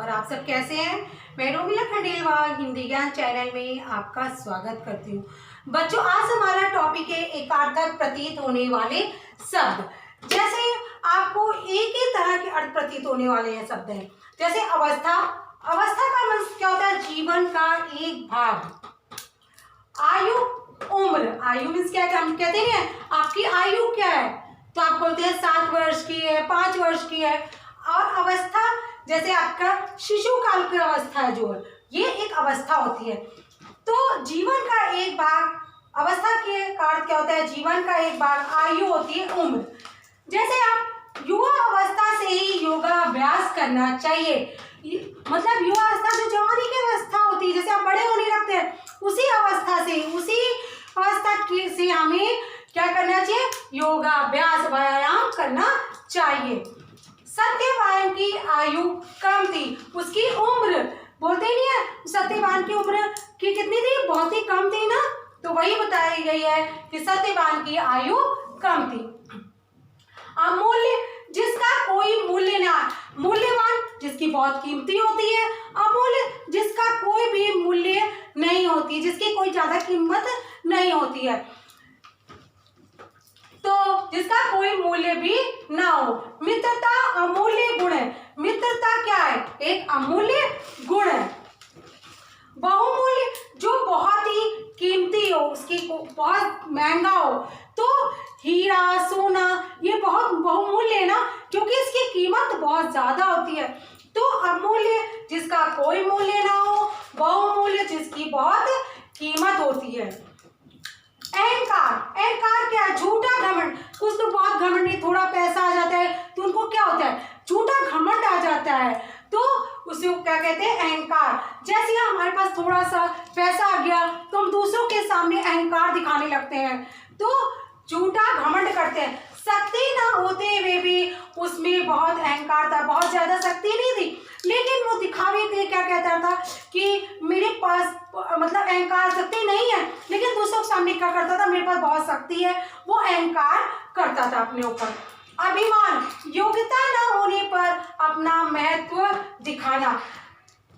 और आप सब कैसे हैं। मैं रोमिला खंडेलवाल हिंदी ज्ञान चैनल में आपका स्वागत करती हूँ। बच्चों, आज हमारा टॉपिक है एकार्थक प्रतीत होने वाले शब्द। जैसे आपको एक ही तरह के अर्थ प्रतीत होने वाले हैं शब्द हैं। जैसे अवस्था, अवस्था का मतलब क्या होता है? जीवन का एक भाग। आयु, उम्र, आयु मीन्स क्या है? हम कहते हैं आपकी आयु क्या है, तो आप बोलते हैं 7 वर्ष की है, 5 वर्ष की है। और अवस्था, जैसे आपका शिशु काल की अवस्था है जो है, ये एक अवस्था होती है। तो जीवन का एक भाग, अवस्था के अर्थ क्या होता है? जीवन का एक भाग। आयु होती है उम्र। जैसे आप युवा अवस्था से ही योगाभ्यास करना चाहिए, मतलब युवा अवस्था जो जवानी की अवस्था होती है, जैसे आप बड़े होने लगते हैं, उसी अवस्था से, उसी अवस्था से हमें क्या करना चाहिए? योगाभ्यास, व्यायाम करना चाहिए। सत्यवान की आयु कम थी, उसकी उम्र, बोलते नहीं है सत्यवान की उम्र की कितनी थी? बहुत ही कम थी ना। तो वही बताई गई है कि सत्यवान की आयु कम थी। अमूल्य, जिसका कोई मूल्य ना, मूल्यवान जिसकी बहुत कीमती होती है, अमूल्य जिसका कोई भी मूल्य नहीं होती, जिसकी कोई ज्यादा कीमत नहीं होती है, तो जिसका कोई मूल्य भी ना हो। मित्रता अमूल्य गुण है। मित्रता क्या है? एक अमूल्य गुण है। बहुमूल्य, जो बहुत ही कीमती हो, उसकी बहुत महंगा हो, तो हीरा, सोना, ये बहुत बहुमूल्य है ना, क्योंकि इसकी कीमत बहुत ज्यादा होती है। तो अमूल्य जिसका कोई मूल्य ना हो, बहुमूल्य जिसकी बहुत कीमत होती है। अहंकार, अहंकार क्या है? झूठा घमंड। कुछ तो बहुत घमंड है, थोड़ा पैसा आ जाता है तो उनको क्या होता है? झूठा घमंड आ जाता है, तो उसे क्या कहते हैं? अहंकार। जैसे हमारे पास थोड़ा सा पैसा आ गया तो हम दूसरों के सामने अहंकार दिखाने लगते हैं, तो झूठा घमंड करते हैं। शक्ति ना होते हुए भी उसमें बहुत अहंकार था, बहुत ज्यादा शक्ति नहीं थी, लेकिन वो दिखावे के क्या कहता था कि मेरे पास मतलब अहंकार, शक्ति नहीं है, लेकिन दूसरों के सामने क्या करता था? मेरे पास बहुत शक्ति है, वो अहंकार करता था अपने ऊपर। अभिमान, योग्यता ना होने पर अपना महत्व दिखाना।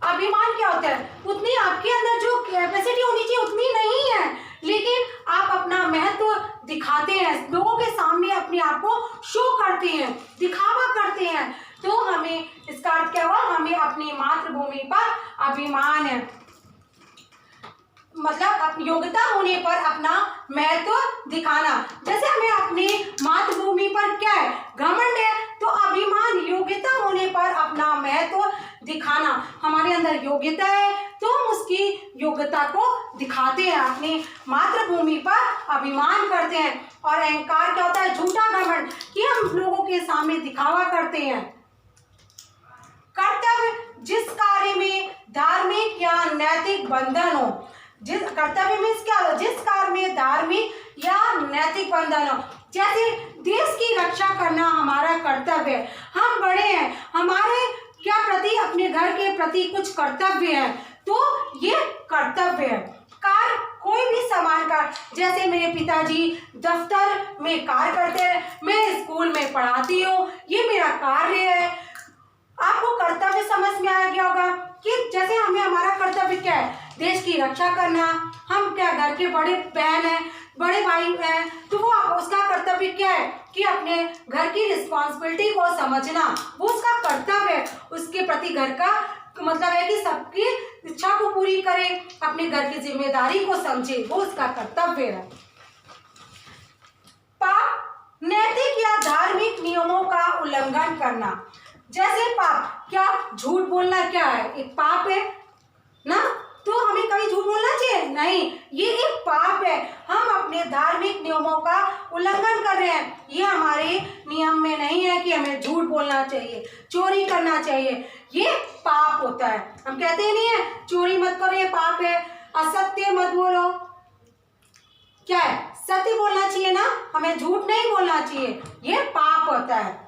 अभिमान क्या होता है? उतनी आपके अंदर जो कैपेसिटी होनी चाहिए उतनी नहीं है, लेकिन आप अपना महत्व दिखाते हैं, लोगों के सामने अपने आप को शो करते हैं, दिखावा करते हैं। तो हमें इसका अर्थ क्या हुआ? हमें अपनी मातृभूमि पर अभिमान है, मतलब अपनी योग्यता होने पर अपना महत्व दिखाना। जैसे हमें अपनी मातृभूमि पर क्या है? घमंड है, तो अभिमान, योग्यता होने पर अपना महत्व दिखाना। हमारे अंदर योग्यता है तो हम उसकी योग्यता को दिखाते हैं, अपनी मातृभूमि पर अभिमान करते हैं। और अहंकार क्या होता है? झूठा घमंड, कि हम लोगों के सामने दिखावा करते हैं। कर्तव्य, जिस कार्य में धार्मिक या नैतिक बंधन हो, जिस कर्तव्य मीन्स क्या हो? जिस कार्य में धार्मिक या नैतिक बंधन हो। जैसे देश की रक्षा करना हमारा कर्तव्य है, हम बड़े हैं, हमारे क्या प्रति, अपने घर के प्रति कुछ कर्तव्य है, तो ये कर्तव्य है। कार्य, कोई भी समान कार्य, जैसे मेरे पिताजी दफ्तर में कार्य करते हैं, मैं स्कूल में पढ़ाती हूँ, ये मेरा कार्य है। आपको कर्तव्य समझ में आ गया होगा कि जैसे हमें, हमारा कर्तव्य क्या है? देश की रक्षा करना। हम क्या घर के बड़े बहन हैं, बड़े भाई हैं, तो वो उसका कर्तव्य क्या है कि अपने घर की रिस्पॉन्सिबिलिटी को समझना, वो उसका कर्तव्य है। उसके प्रति घर का मतलब है कि सबकी इच्छा को पूरी करे, अपने घर की जिम्मेदारी को समझे, वो उसका कर्तव्य है। पाप, नैतिक या धार्मिक नियमों का उल्लंघन करना। जैसे पाप, क्या झूठ बोलना क्या है? एक पाप है ना, तो हमें कभी झूठ बोलना चाहिए नहीं, ये एक पाप है। हम अपने धार्मिक नियमों का उल्लंघन कर रहे हैं, ये हमारे नियम में नहीं है कि हमें झूठ बोलना चाहिए, चोरी करना चाहिए, ये पाप होता है। हम कहते नहीं है चोरी मत करो, ये पाप है। असत्य मत बोलो, क्या है? सत्य बोलना चाहिए ना, हमें झूठ नहीं बोलना चाहिए, ये पाप होता है।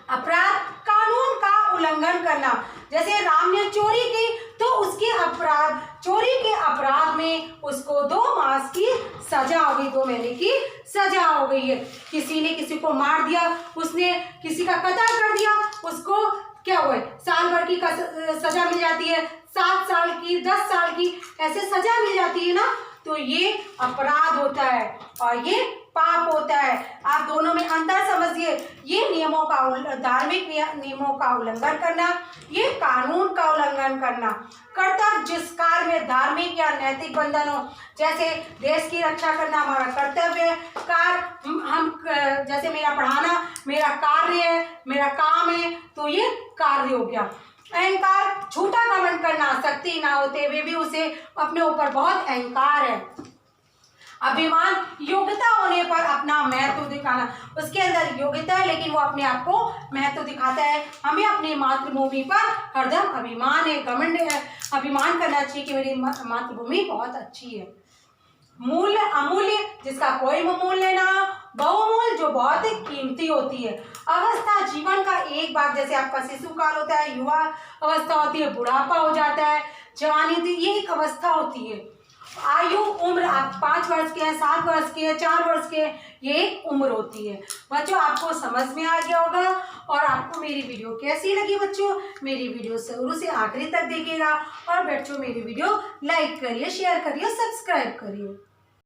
अपराध, कानून का उल्लंघन करना। जैसे राम ने चोरी की, तो उसके अपराध, चोरी के अपराध में उसको 2 मास की सजा हो गई, 2 महीने की सजा हो गई है। किसी ने किसी को मार दिया, उसने किसी का कत्ल कर दिया, उसको क्या हुआ है, साल भर की सजा मिल जाती है, 7 साल की, 10 साल की, ऐसे सजा मिल जाती है ना, तो ये अपराध होता है और ये पाप होता है। आप दोनों में अंतर समझिए। ये नियमों का धार्मिक नियमों का उल्लंघन करना, ये कानून का उल्लंघन करना। कर्तव्य, जिस कार्य में धार्मिक या नैतिक बंधन हो, जैसे देश की रक्षा करना हमारा कर्तव्य है। कार्य हम जैसे मेरा पढ़ाना मेरा कार्य है, मेरा काम है, तो ये कार्य हो गया। अहंकार, झूठा घमंड करना, शक्ति ना होते हुए भी उसे अपने ऊपर बहुत अहंकार है। अभिमान, योग्यता होने पर अपना महत्व दिखाना, उसके अंदर योग्यता है लेकिन वो अपने आप को महत्व दिखाता है। हमें अपनी मातृभूमि पर हरदम अभिमान है, घमंड है, अभिमान करना चाहिए कि मेरी मातृभूमि बहुत अच्छी है। मूल्य, अमूल्य, जिसका कोई मूल्य ना हो। बहुमूल्य, जो बहुत कीमती होती है। अवस्था, जीवन का एक भाग, जैसे आपका शिशु काल होता है, युवा अवस्था होती है, बुढ़ापा हो जाता है, जवानी, ये एक अवस्था होती है। आयु, उम्र, आप 5 वर्ष के हैं, 7 वर्ष के हैं, 4 वर्ष के हैं, ये एक उम्र होती है। बच्चों, आपको समझ में आ गया होगा। और आपको मेरी वीडियो कैसी लगी बच्चों, मेरी वीडियो शुरू से आखिरी तक देखिएगा। और बच्चों, मेरी वीडियो लाइक करिए, शेयर करिए, सब्सक्राइब करिए।